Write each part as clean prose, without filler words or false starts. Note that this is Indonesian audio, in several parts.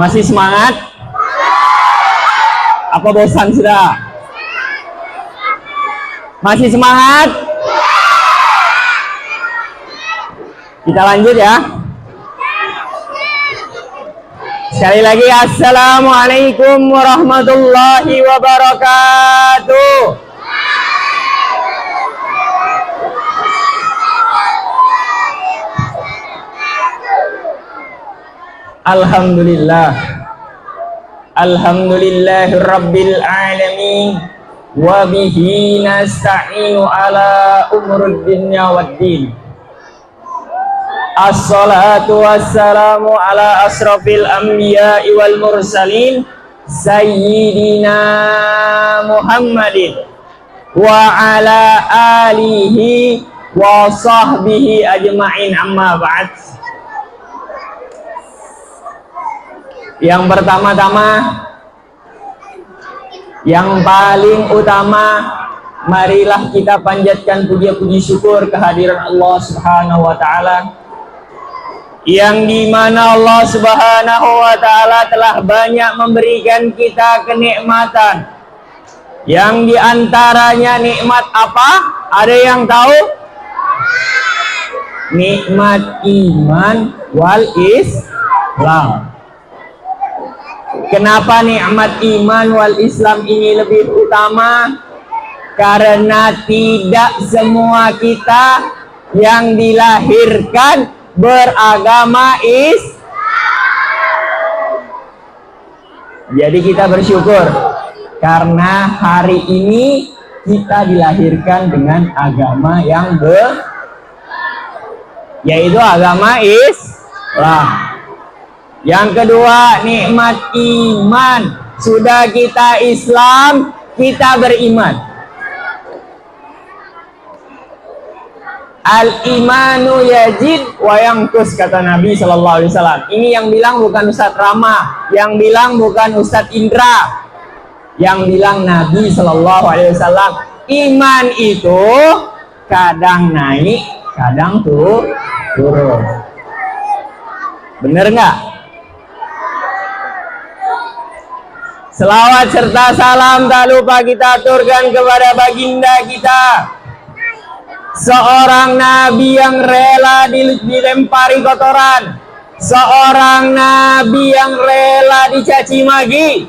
Masih semangat? Apa bosan sudah? Masih semangat? Kita lanjut ya. Sekali lagi, assalamualaikum warahmatullahi wabarakatuh. Alhamdulillah, alhamdulillahirabbil alamin, wa bihi nasta'inu ala umurud dunya waddin. Assalatu wassalamu ala asrafil anbiya'i wal mursalin sayyidina Muhammadin wa ala alihi wa sahbihi ajma'in, amma ba'd. Yang pertama-tama, yang paling utama, marilah kita panjatkan puji-puji syukur kehadiran Allah Subhanahu wa taala, yang dimana Allah Subhanahu wa ta'ala telah banyak memberikan kita kenikmatan. Yang diantaranya nikmat apa? Ada yang tahu? Nikmat iman wal Islam. Kenapa nikmat iman wal Islam ini lebih utama? Karena tidak semua kita yang dilahirkan beragama Islam. Jadi kita bersyukur karena hari ini kita dilahirkan dengan agama yang yaitu agama Islam. Yang kedua, nikmat iman. Sudah kita Islam, kita beriman. Al-imanu yazid wa yanqus, kata Nabi Shallallahu Alaihi Wasallam. Ini yang bilang bukan Ustadz Rama, yang bilang bukan Ustadz Indra, yang bilang Nabi Shallallahu Alaihi Wasallam. Iman itu kadang naik, kadang turun. Bener nggak? Selawat serta salam tak lupa kita aturkan kepada baginda kita, seorang nabi yang rela dilempari kotoran, seorang nabi yang rela dicaci maki,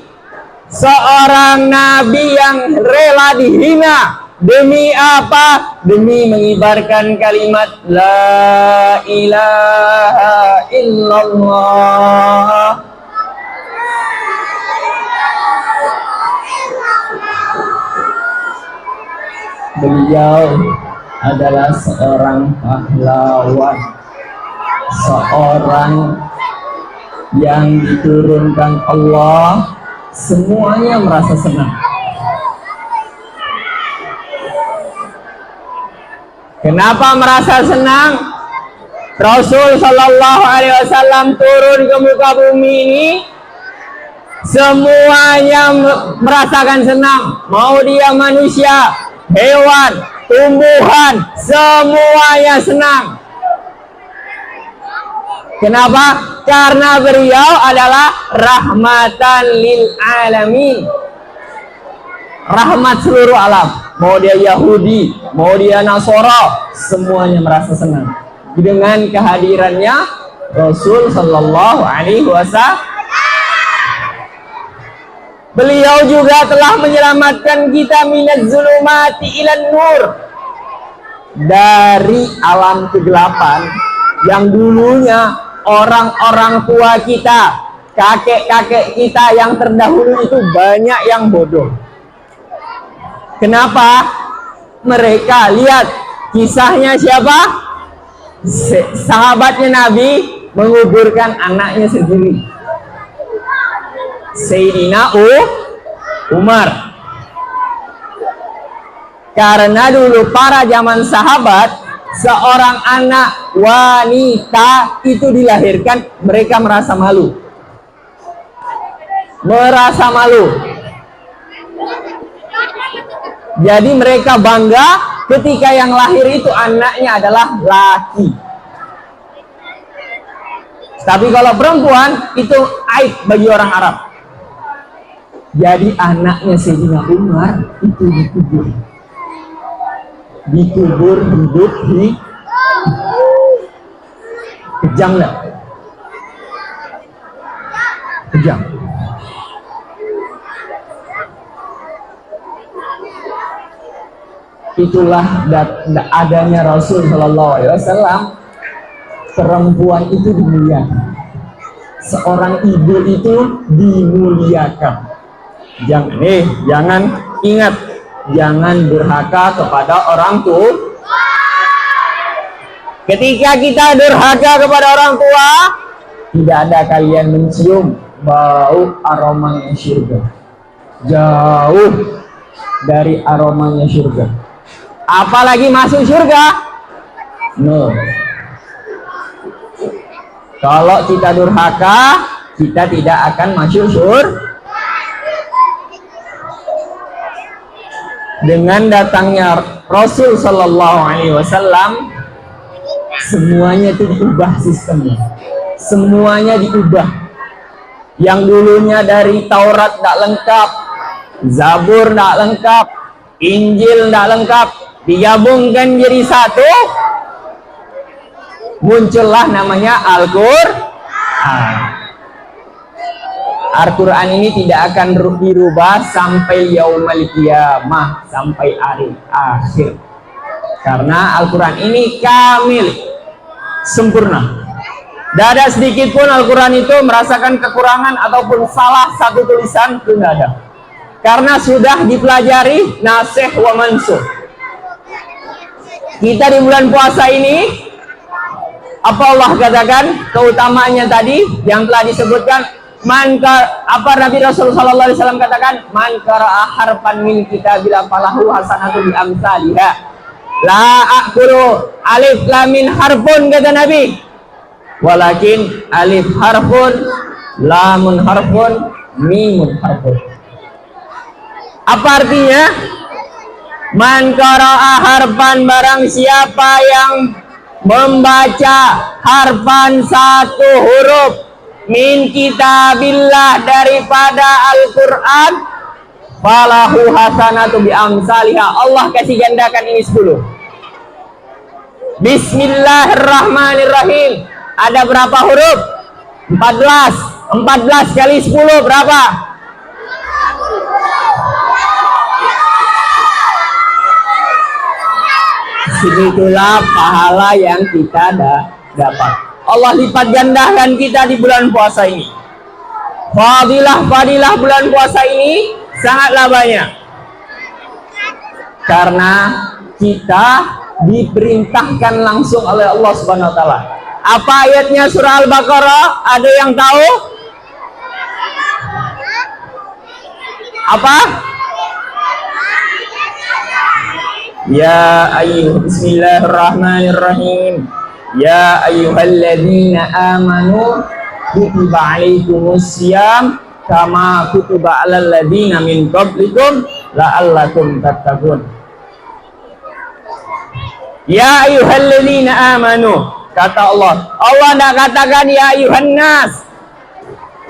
seorang nabi yang rela dihina. Demi apa? Demi mengibarkan kalimat la ilaha illallah. Beliau adalah seorang pahlawan, seorang yang diturunkan Allah, semuanya merasa senang. Kenapa merasa senang? Rasul Shallallahu Alaihi Wasallam turun ke muka bumi ini, semuanya merasakan senang. Mau dia manusia, hewan, tumbuhan, semuanya senang. Kenapa? Karena beliau adalah rahmatan lil alamin, rahmat seluruh alam. Mau dia Yahudi, mau dia Nasara, semuanya merasa senang dengan kehadirannya Rasul Sallallahu Alaihi Wasallam. Beliau juga telah menyelamatkan kita minaz zulumati ilan nur, dari alam kegelapan yang dulunya orang-orang tua kita, kakek-kakek kita yang terdahulu itu banyak yang bodoh. Kenapa? Mereka lihat kisahnya siapa? Sahabatnya Nabi menguburkan anaknya sendiri, Sayyidina Umar. Karena dulu para zaman sahabat, seorang anak wanita itu dilahirkan, mereka merasa malu. Jadi mereka bangga ketika yang lahir itu anaknya adalah laki. Tapi kalau perempuan itu aib bagi orang Arab. Jadi anaknya Sayyidina Umar itu dikubur hidup di kejam lah, kejam. Itulah adanya Rasul Shallallahu Alaihi Wasallam. Perempuan itu dimuliakan, seorang ibu itu dimuliakan. Jangan ingat, jangan durhaka kepada orang tua. Ketika kita durhaka kepada orang tua, tidak ada kalian mencium bau aromanya surga, jauh dari aromanya surga. Apalagi masuk surga, no. Kalau kita durhaka, kita tidak akan masuk surga. Dengan datangnya Rasul Sallallahu Alaihi Wasallam, semuanya itu diubah sistemnya, semuanya diubah. Yang dulunya dari Taurat tidak lengkap, Zabur tidak lengkap, Injil tidak lengkap, digabungkan jadi satu, muncullah namanya Al-Qur'an. Al-Quran ini tidak akan dirubah sampai yaumul qiyamah, sampai hari akhir. Karena Al-Quran ini kamil, sempurna. Tidak ada sedikit pun Al-Quran itu merasakan kekurangan ataupun salah satu tulisan, itu tidak ada. Karena sudah dipelajari nasikh wa mansukh. Kita di bulan puasa ini, apa Allah katakan keutamaannya tadi yang telah disebutkan? Apa Nabi Rasulullah Sallallahu Alaihi Wasallam katakan, man qara'a harfan min kitabillah falahu hasanatu bi amsalihha. La aqulu alif lam min harfun, kata Nabi, walakin alif harfun, lamun harfun, mimun harfun. Apa artinya? Man qara'a harfan, barang siapa yang membaca harfan satu huruf min kitabillah, daripada Al-Quran, falahu hasanatu bi amsalihha, Allah kasih gandakan ini 10. Bismillahirrahmanirrahim, ada berapa huruf? 14 kali 10 berapa? Segitulah pahala yang kita dapat. Allah lipat gandakan kita di bulan puasa ini. Fadilah bulan puasa ini sangatlah banyak. Karena kita diperintahkan langsung oleh Allah Subhanahu wa taala. Apa ayatnya surah Al-Baqarah? Ada yang tahu? Apa? Ya bismillahirrahmanirrahim. Ya ayyuhalladzina amanu kutiba alaikumus syiyam kama kutiba alal ladzina min qablikum la'allakum tattaqun. Ya ayyuhalladzina amanu, kata Allah. Allah tidak katakan ya ayyuhan nas.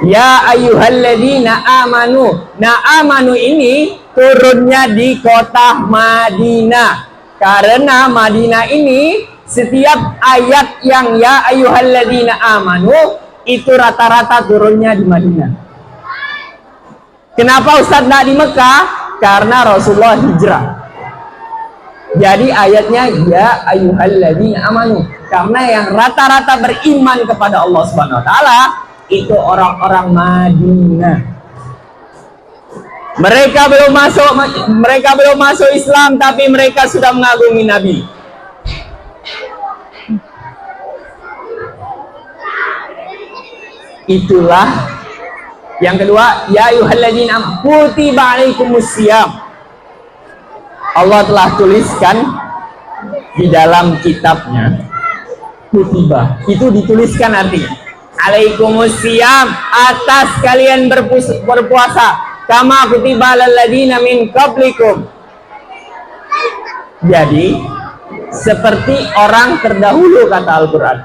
Ya ayyuhalladzina amanu. Nah, amanu ini turunnya di kota Madinah. Karena Madinah ini setiap ayat yang ya ayyuhalladzina amanu itu rata-rata turunnya di Madinah. Kenapa Ustaz tidak di Mekah? Karena Rasulullah hijrah. Jadi ayatnya ya ayyuhalladzina amanu, karena yang rata-rata beriman kepada Allah Subhanahu wa taala itu orang-orang Madinah. Mereka belum masuk Islam, tapi mereka sudah mengagumi Nabi. Itulah yang kedua, ya ayyuhalladzina amanu kutiba alaikumus syiyam. Allah telah tuliskan di dalam kitabnya, kutiba itu dituliskan artinya alaikumus syiyam, atas kalian berpuasa, kama kutiba alal ladzina min qablikum. Jadi seperti orang terdahulu, kata Al-Quran.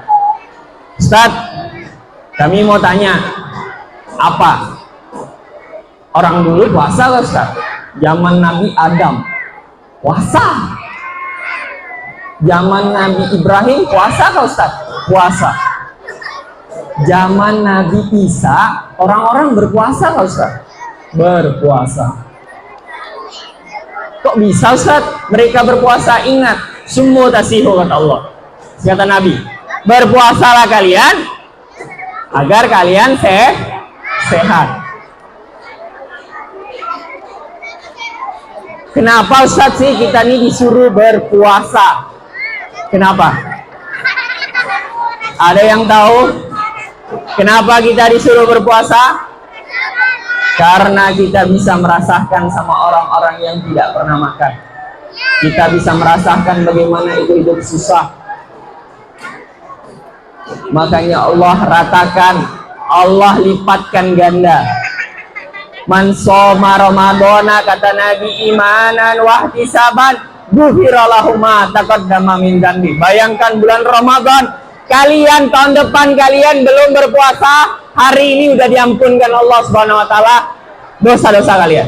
Ustaz, Kami mau tanya, apa? Orang dulu puasa loh Ustaz. Zaman Nabi Adam puasa. Zaman Nabi Ibrahim puasa loh Ustaz. Puasa. Zaman Nabi Isa orang-orang berpuasa loh Ustaz. Berpuasa. Kok bisa Ustaz mereka berpuasa? Ingat, summu tasihu kata Allah. Kata Nabi, berpuasalah kalian agar kalian sehat. Kenapa Ustaz sih kita ini disuruh berpuasa? Kenapa? Ada yang tahu kenapa kita disuruh berpuasa? Karena kita bisa merasakan sama orang-orang yang tidak pernah makan. Kita bisa merasakan bagaimana itu hidup susah. Makanya Allah ratakan, Allah lipatkan ganda. Man shoma Ramadhana, kata Nabi, imanan wahtisaban, ghufira lahu ma taqaddama min dzambi. Bayangkan bulan Ramadan, kalian tahun depan kalian belum berpuasa, hari ini udah diampunkan Allah Subhanahu wa taala dosa-dosa kalian.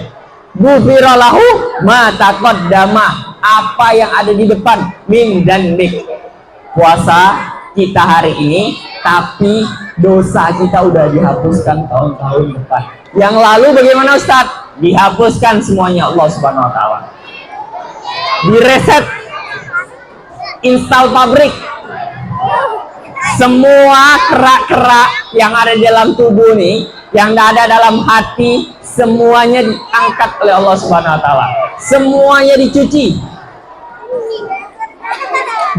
Ghufira lahu ma taqaddama, apa yang ada di depan min dzambi. Puasa kita hari ini, tapi dosa kita udah dihapuskan tahun-tahun depan. Yang lalu bagaimana Ustaz? Dihapuskan semuanya Allah Subhanahu wa taala. Direset, install pabrik. Semua kerak-kerak yang ada di dalam tubuh nih, yang ada dalam hati, semuanya diangkat oleh Allah Subhanahu wa taala. Semuanya dicuci.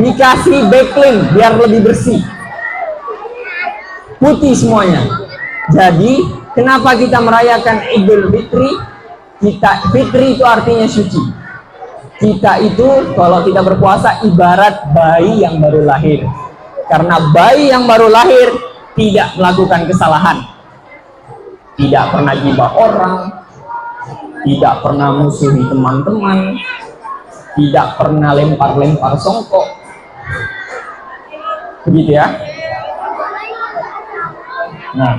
Dikasih backlink biar lebih bersih. Putih semuanya. Jadi kenapa kita merayakan Idul Fitri? Fitri itu artinya suci. Kita itu kalau tidak berpuasa ibarat bayi yang baru lahir. Karena bayi yang baru lahir tidak melakukan kesalahan. Tidak pernah gibah orang, tidak pernah musuhi teman-teman, tidak pernah lempar-lempar songkok. Begitu ya. Nah,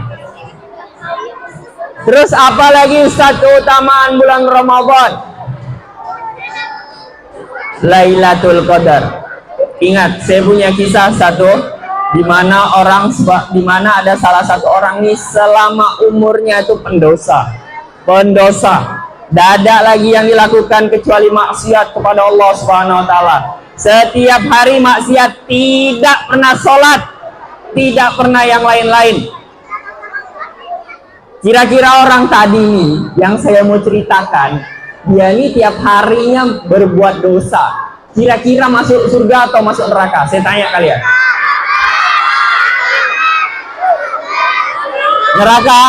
terus apa lagi Ustaz keutamaan bulan Ramadan? Lailatul Qadar. Ingat, saya punya kisah satu di mana ada salah satu orang nih selama umurnya itu pendosa. Tidak ada lagi yang dilakukan kecuali maksiat kepada Allah Subhanahu wa taala. Setiap hari maksiat, tidak pernah sholat, tidak pernah yang lain-lain. Kira-kira orang tadi nih yang saya mau ceritakan, dia ini tiap harinya berbuat dosa. Kira-kira masuk surga atau masuk neraka? Saya tanya kalian. Neraka?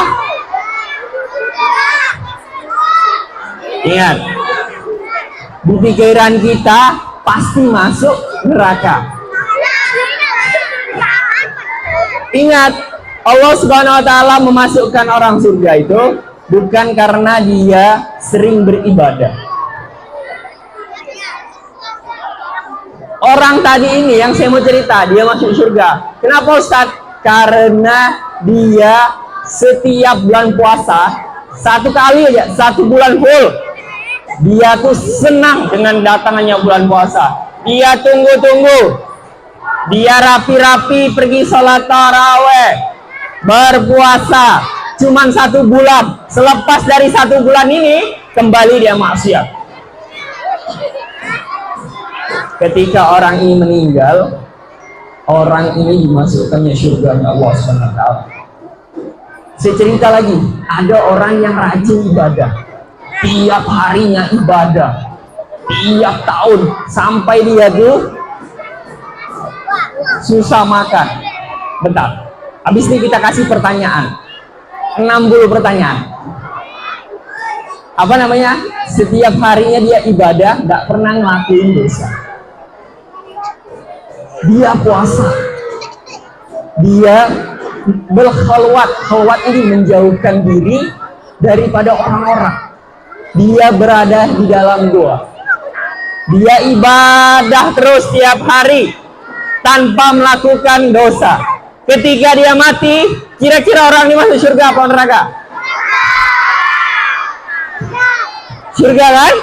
Ingat, di pikiran kita pasti masuk neraka. Ingat, Allah Subhanahu wa taala memasukkan orang surga itu bukan karena dia sering beribadah. Orang tadi ini yang saya mau cerita, dia masuk surga. Kenapa Ustaz? Karena dia setiap bulan puasa, satu kali aja, 1 bulan full, dia tuh senang dengan datangannya bulan puasa. Dia tunggu-tunggu, dia rapi-rapi pergi sholat taraweh, berpuasa cuman 1 bulan. Selepas dari 1 bulan ini kembali dia maksiat. Ketika orang ini meninggal, orang ini dimasukkannya surga Allah SWT. Saya cerita lagi, ada orang yang rajin ibadah, tiap harinya ibadah, tiap tahun, sampai dia tuh susah makan. Bentar, habis ini kita kasih pertanyaan, 60 pertanyaan. Apa namanya? Setiap harinya dia ibadah, nggak pernah ngelakuin dosa. Dia puasa, dia berkhalwat. Khalwat ini menjauhkan diri daripada orang-orang. Dia berada di dalam gua. Dia ibadah terus tiap hari tanpa melakukan dosa. Ketika dia mati, kira-kira orang ini masuk surga apa neraka? Surga kan?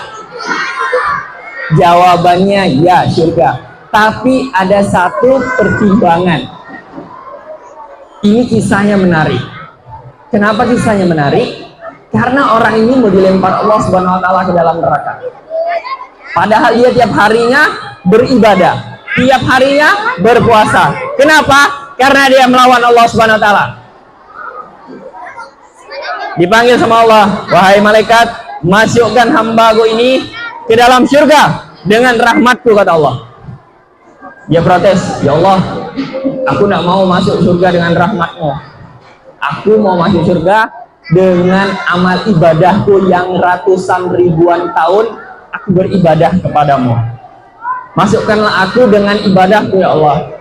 Jawabannya ya, surga. Tapi ada satu pertimbangan. Ini kisahnya menarik. Kenapa kisahnya menarik? Karena orang ini mau dilempar Allah Subhanahu wa taala ke dalam neraka. Padahal dia tiap harinya beribadah, tiap harinya berpuasa. Kenapa? Karena dia melawan Allah Subhanahu wa taala. Dipanggil sama Allah, "Wahai malaikat, masukkan hambaku ini ke dalam surga dengan rahmatku," kata Allah. Dia protes, "Ya Allah, aku tidak mau masuk surga dengan rahmatmu. Aku mau masuk surga dengan amal ibadahku yang ratusan ribuan tahun aku beribadah kepadamu. Masukkanlah aku dengan ibadahku, ya Allah."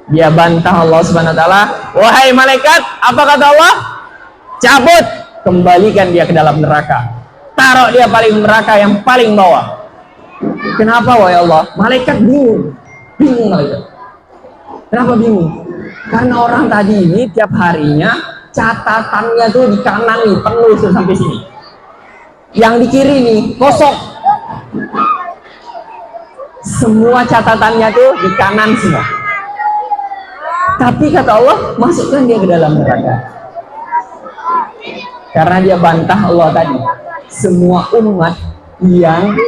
Dia bantah Allah Subhanahu wa taala, "Wahai malaikat," apa kata Allah? "Cabut, kembalikan dia ke dalam neraka. Taruh dia paling neraka yang paling bawah." Kenapa wahai Allah? Malaikat bingung. Bingung malaikat. Kenapa bingung? Karena orang tadi ini tiap harinya catatannya tuh di kanan nih, penuh sampai sini. Yang di kiri nih, kosong. Semua catatannya tuh di kanan semua. Tapi kata Allah, masukkan dia ke dalam neraka. Karena dia bantah Allah tadi. Semua umat yang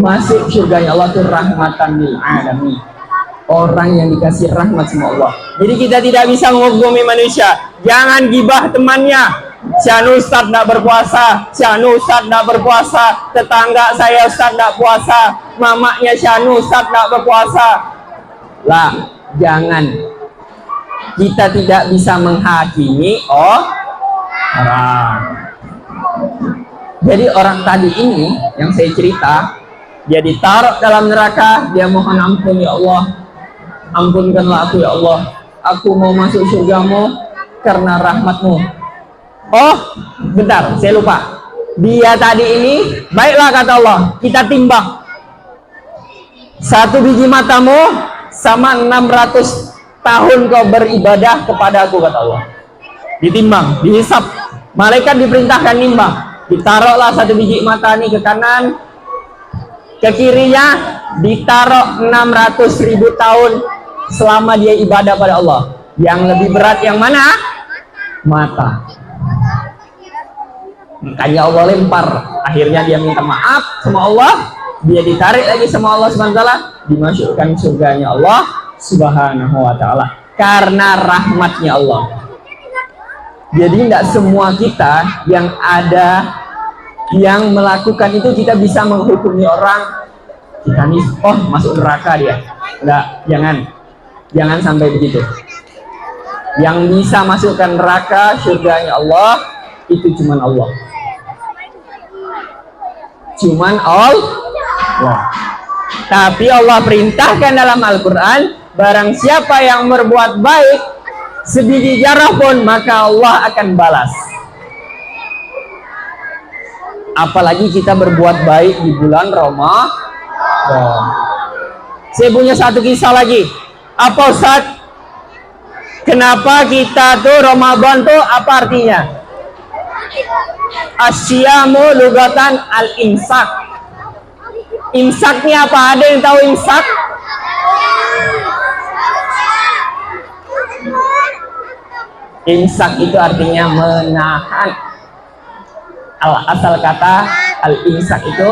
masuk surganya Allah itu rahmatan lil alamin. Orang yang dikasih rahmat sama Allah. Jadi kita tidak bisa menghukumi manusia. Jangan gibah temannya. Si anu Ustaz tidak berpuasa, si anu Ustaz tidak berpuasa, tetangga saya Ustaz tidak puasa, mamanya si anu Ustaz tidak berpuasa. Lah, jangan. Kita tidak bisa menghakimi orang. Jadi orang tadi ini yang saya cerita, dia ditaruh dalam neraka, dia mohon ampun, "Ya Allah, ampunkanlah aku ya Allah, aku mau masuk surgamu karena rahmatmu." Oh, bentar, saya lupa. Dia tadi ini, baiklah kata Allah, kita timbang. Satu biji matamu sama 600 tahun kau beribadah kepada aku, kata Allah. Ditimbang, dihisap. Malaikat diperintahkan nimbang. Ditaruhlah satu biji mata ini ke kanan, ke kirinya ditaruh 600.000 tahun selama dia ibadah pada Allah. Yang lebih berat yang mana? Mata. Makanya Allah lempar. Akhirnya dia minta maaf sama Allah. Dia ditarik lagi sama Allah SWT. Dimasukkan surganya Allah Subhanahu wa ta'ala. Karena rahmatnya Allah. Jadi tidak semua kita yang ada yang melakukan itu kita bisa menghukumi orang. Kita nih, oh masuk neraka dia. Enggak, jangan sampai begitu. Yang bisa masukkan neraka surganya Allah itu cuman Allah. Cuman Allah. Tapi Allah perintahkan dalam Al-Quran, barang siapa yang berbuat baik sebiji zarah pun, maka Allah akan balas. Apalagi kita berbuat baik di bulan Ramadan. Saya punya satu kisah lagi. Apa Ustaz? Kenapa kita tuh Ramadan tuh apa artinya? Asyamu lugatan al-imsak. Imsaknya apa? Ada yang tahu imsak? Imsak itu artinya menahan. Asal kata al-imsak itu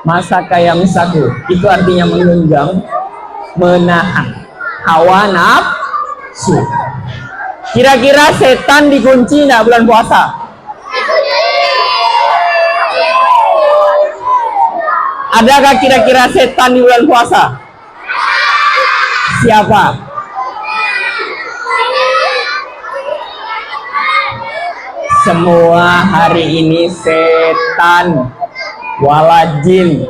masaka yamsaku, itu artinya menunggang, menahan hawa nafsu. Kira-kira setan dikunci nggak bulan puasa? Adakah kira-kira setan di bulan puasa? Siapa? Semua hari ini setan, wala jin,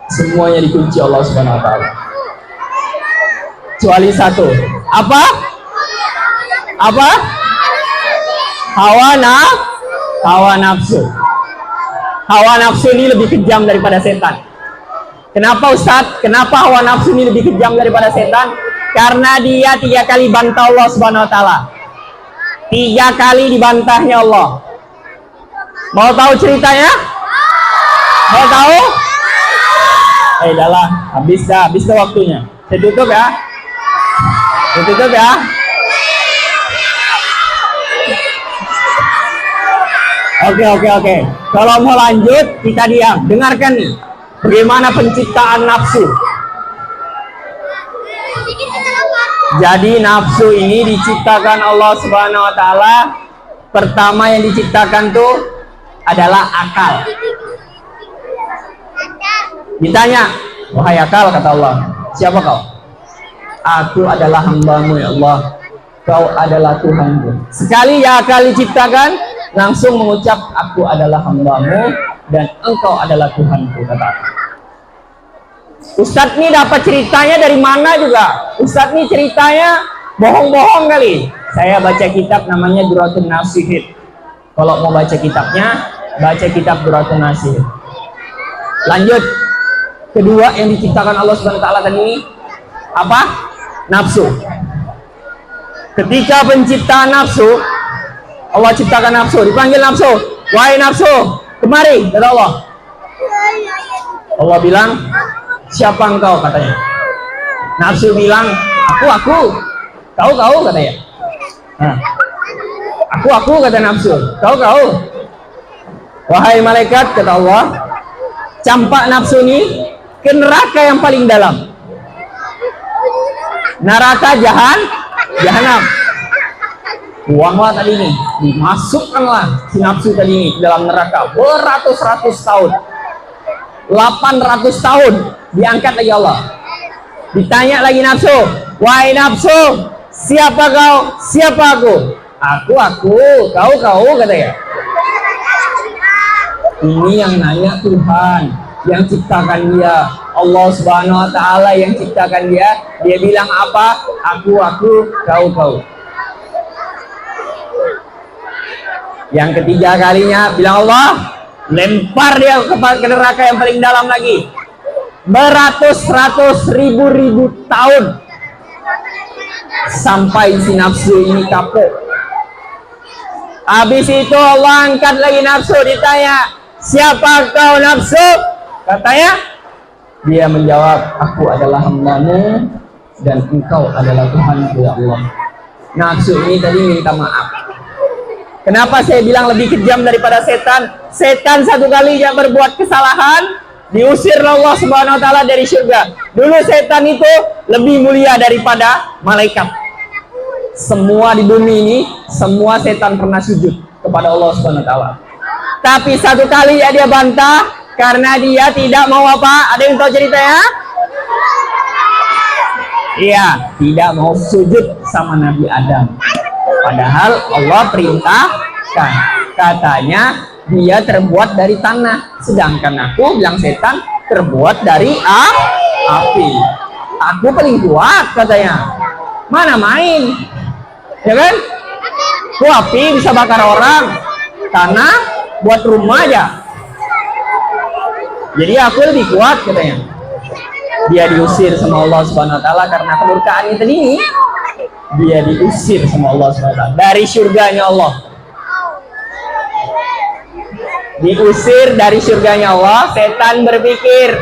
semuanya dikunci Allah Subhanahu wa ta'ala. Kecuali satu. Apa? Apa? Hawa nafsu. Hawa nafsu ini lebih kejam daripada setan. Kenapa Ustadz? Kenapa hawa nafsu ini lebih kejam daripada setan? Karena dia 3 kali bantah Allah Subhanahu wa taala. 3 kali dibantahnya Allah. Mau tahu ceritanya? Mau tahu? Udahlah, habis dah waktunya. Saya tutup ya. Saya tutup ya. Oke. Kalau mau lanjut, kita diam. Dengarkan nih, bagaimana penciptaan nafsu. Jadi nafsu ini diciptakan Allah Subhanahu wa taala. Pertama yang diciptakan tuh adalah akal. Ditanya, wahai akal, kata Allah, siapa kau? Aku adalah hamba-Mu ya Allah. Kau adalah Tuhanku. Sekali ya akal diciptakan, langsung mengucap, aku adalah hamba-Mu dan Engkau adalah Tuhanku, kata. Ustadz ini dapat ceritanya dari mana juga? Ustadz ini ceritanya bohong-bohong kali. Saya baca kitab namanya Duratun Nasihin. Kalau mau baca kitabnya, baca kitab Duratun Nasihin. Lanjut. Kedua yang diciptakan Allah Subhanahu wa taala tadi apa? Nafsu. Ketika penciptaan nafsu, Allah ciptakan nafsu, dipanggil nafsu. Wahai nafsu, kemari, kata Allah. Allah bilang, siapa engkau, katanya. Nafsu bilang, aku. Kau, katanya. Nah, aku, kata nafsu. Kau. Wahai malaikat, kata Allah, campak nafsu ini ke neraka yang paling dalam. Neraka jahanam. Buanglah tadi ini, dimasukkanlah si nafsu tadi ini dalam neraka beratus-ratus tahun. 800 tahun diangkat lagi Allah. Ditanya lagi nafsu, wahai nafsu, siapa kau? Siapa aku? Aku, kau, katanya. Ini yang nanya Tuhan, yang ciptakan dia, Allah Subhanahu wa taala yang ciptakan dia. Dia bilang apa? Aku, kau. Yang ketiga kalinya bilang Allah, lempar dia ke neraka yang paling dalam lagi. Beratus-ratus ribu tahun sampai si nafsu ini kapok. Habis itu Allah angkat lagi nafsu, ditanya, siapa kau nafsu? Katanya, dia menjawab, aku adalah hamba-Mu dan Engkau adalah Tuhanku ya Allah. Nafsu ini tadi minta maaf. Kenapa saya bilang lebih kejam daripada setan? Setan satu kali yang berbuat kesalahan, diusir Allah Subhanahu wa taala dari surga. Dulu setan itu lebih mulia daripada malaikat. Semua di bumi ini, semua setan pernah sujud kepada Allah Subhanahu wa taala. Tapi satu kali ya dia bantah karena dia tidak mau apa? Ada yang tahu ceritanya? Iya, tidak mau sujud sama Nabi Adam. Padahal Allah perintahkan. Katanya dia terbuat dari tanah, sedangkan aku bilang setan terbuat dari api. Aku paling kuat, katanya. Mana main, ya kan? Api bisa bakar orang, tanah buat rumah aja. Jadi aku lebih kuat, katanya. Dia diusir sama Allah Subhanahu wa taala karena kemurkaannya tadi ini. Dia diusir sama Allah Subhanahu wa taala dari surganya Allah. Diusir dari surganya Allah. Setan berpikir,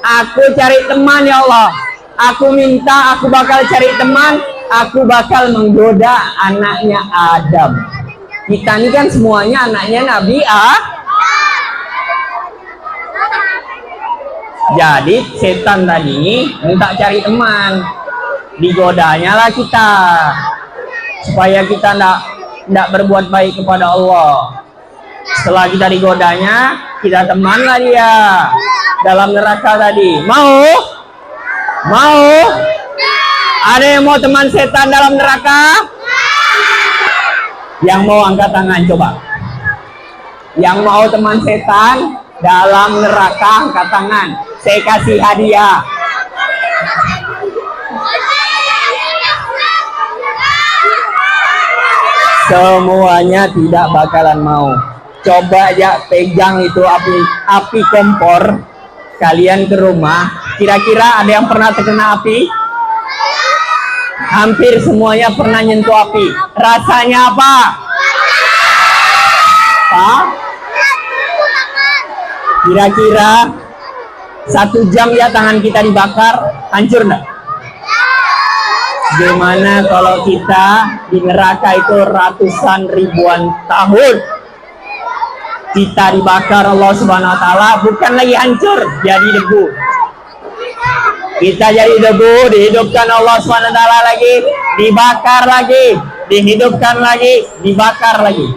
aku cari teman ya Allah. Aku minta, aku bakal cari teman. Aku bakal menggoda anaknya Adam. Kita ini kan semuanya anaknya Nabi Jadi setan tadi minta cari teman, digodanya lah kita supaya kita tidak berbuat baik kepada Allah. Setelah kita digodanya, kita temanlah dia dalam neraka tadi. Mau? Ada yang mau teman setan dalam neraka? Yang mau angkat tangan coba. Yang mau teman setan dalam neraka angkat tangan. Saya kasih hadiah. Semuanya tidak bakalan mau. Coba aja pegang itu api kompor kalian ke rumah. Kira-kira ada yang pernah terkena api? Hampir semuanya pernah nyentuh api. Rasanya apa? Pak? Kira-kira 1 jam ya tangan kita dibakar, hancur enggak? Gimana kalau kita di neraka itu ratusan ribuan tahun? Kita dibakar Allah Subhanahu wa taala, bukan lagi hancur, jadi debu. Kita jadi debu, dihidupkan Allah Subhanahu wa taala lagi, dibakar lagi, dihidupkan lagi, dibakar lagi.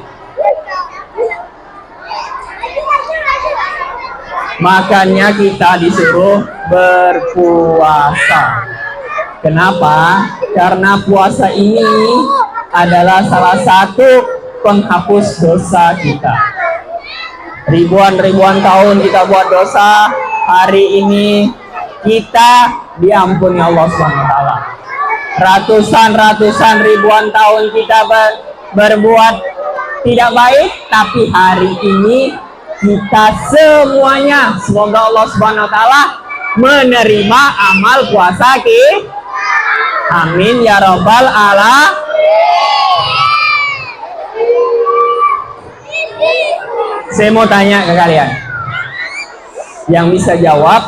Makanya kita disuruh berpuasa. Kenapa? Karena puasa ini adalah salah satu penghapus dosa kita. Ribuan tahun kita buat dosa, hari ini kita diampuni Allah Subhanahu wa taala. Ratusan ribuan tahun kita berbuat tidak baik, tapi hari ini kita semuanya, semoga Allah Subhanahu wa taala menerima amal puasa kita. Amin ya rabbal alamin. Saya mau tanya ke kalian, yang bisa jawab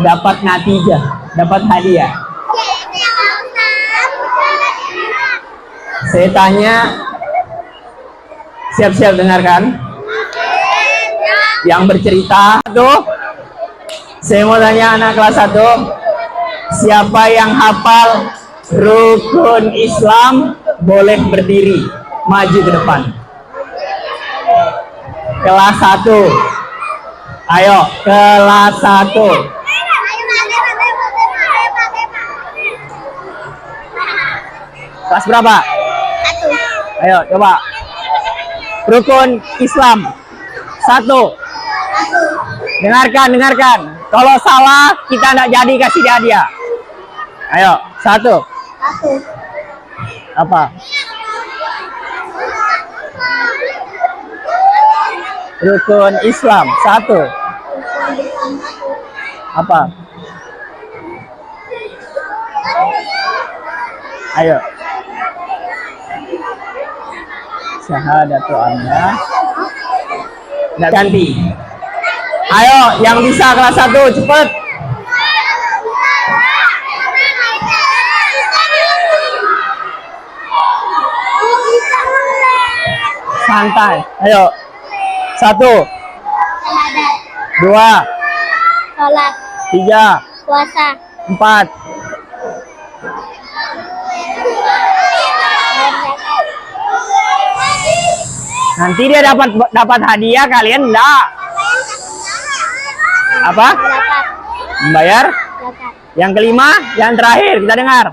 dapat natijah, dapat hadiah. Saya tanya, siap-siap dengarkan. Yang bercerita tuh, saya mau tanya anak kelas 1, siapa yang hafal rukun Islam boleh berdiri, maju ke depan. Kelas 1. Ayo, kelas 1. Kelas berapa? 1. Ayo, coba. Rukun Islam 1. Dengarkan. Kalau salah, kita tidak jadi kasih hadiah. Ayo, 1. Apa? Rukun Islam 1. Apa? Ayo. Syahadatu Anda. Ganti. Ayo, yang bisa kelas 1 cepet. Santai. Ayo. 1, 2, sholat, 3, puasa, 4. Nanti dia dapat hadiah, kalian enggak. Apa? zakat, Membayar? zakat, Yang kelima, yang terakhir kita dengar.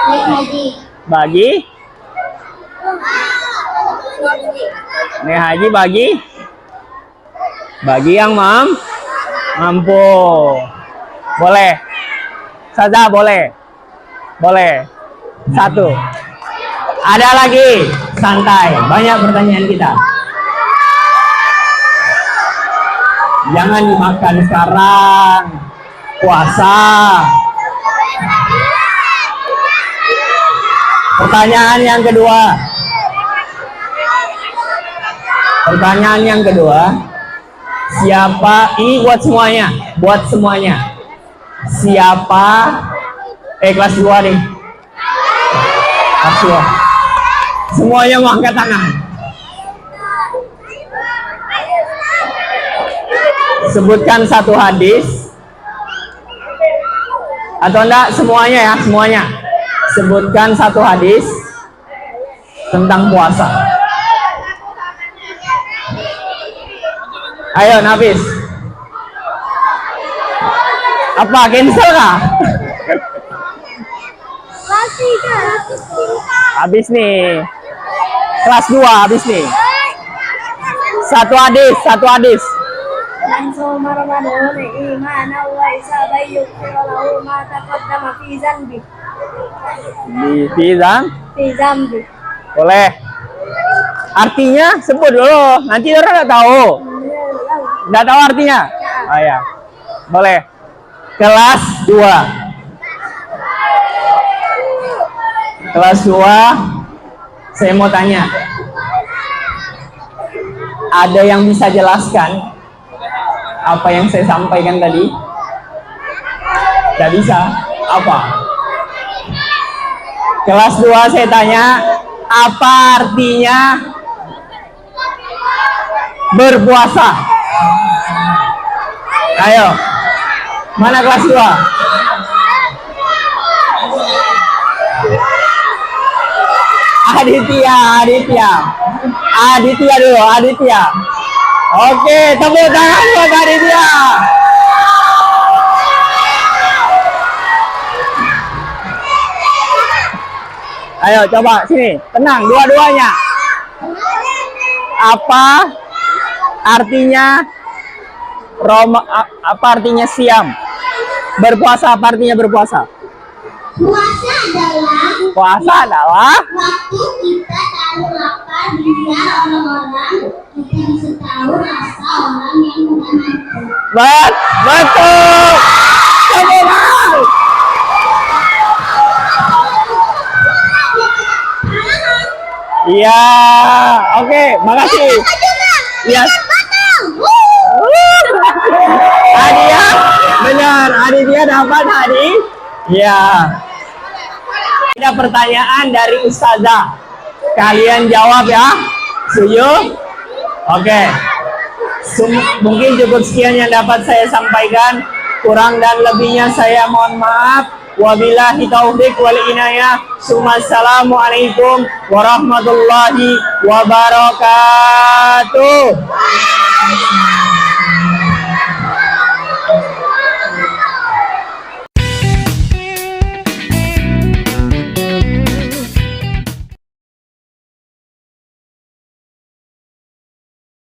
naik haji, Bagi? Naik haji bagi yang mampu. Boleh. Saja boleh. 1. Ada lagi, santai. Banyak pertanyaan kita. Jangan dimakan sekarang. Puasa. Pertanyaan yang kedua. Siapa, ini buat semuanya. Siapa, kelas 2 nih. Kelas 2. Semuanya mau angkat tangan. Sebutkan satu hadis. Atau enggak, semuanya. Sebutkan satu hadis tentang puasa. Ayo, Nafis. Apa, cancel kah? Habis nih. Kelas 2 habis nih. Satu hadis. man soma Ramadan imanan wa ihtisaban yughfir lahu ma taqaddama fi dzanbi. Fi dzanbi. Boleh. Artinya sebut dulu. Nanti orang nggak tahu. Nggak tahu artinya. Oh ya. Boleh. Kelas 2. Kelas 2. Saya mau tanya. Ada yang bisa jelaskan apa yang saya sampaikan tadi? Tidak bisa. Apa? Kelas 2 saya tanya, apa artinya berpuasa? Ayo. Mana kelas 2? Aditya dulu, Aditya. Oke, tepuk tangan buat Aditya. Ayo coba sini, tenang dua-duanya. Apa artinya apa artinya siam? Berpuasa, apa artinya berpuasa? Puasa adalah waktu kita tahu lapar biar orang-orang kita bisa tahu rasa orang yang bukan mampu. Betul. Betul. Iya, oke, makasih. Iya. Hadiah, benar. Aditya dapat hadiah. Iya. Ada pertanyaan dari Ustazah. Kalian jawab ya. Setuju? Oke. Mungkin cukup sekian yang dapat saya sampaikan. Kurang dan lebihnya saya mohon maaf. Wabillahi taufiq wal inayah. Assalamualaikum warahmatullahi wabarakatuh.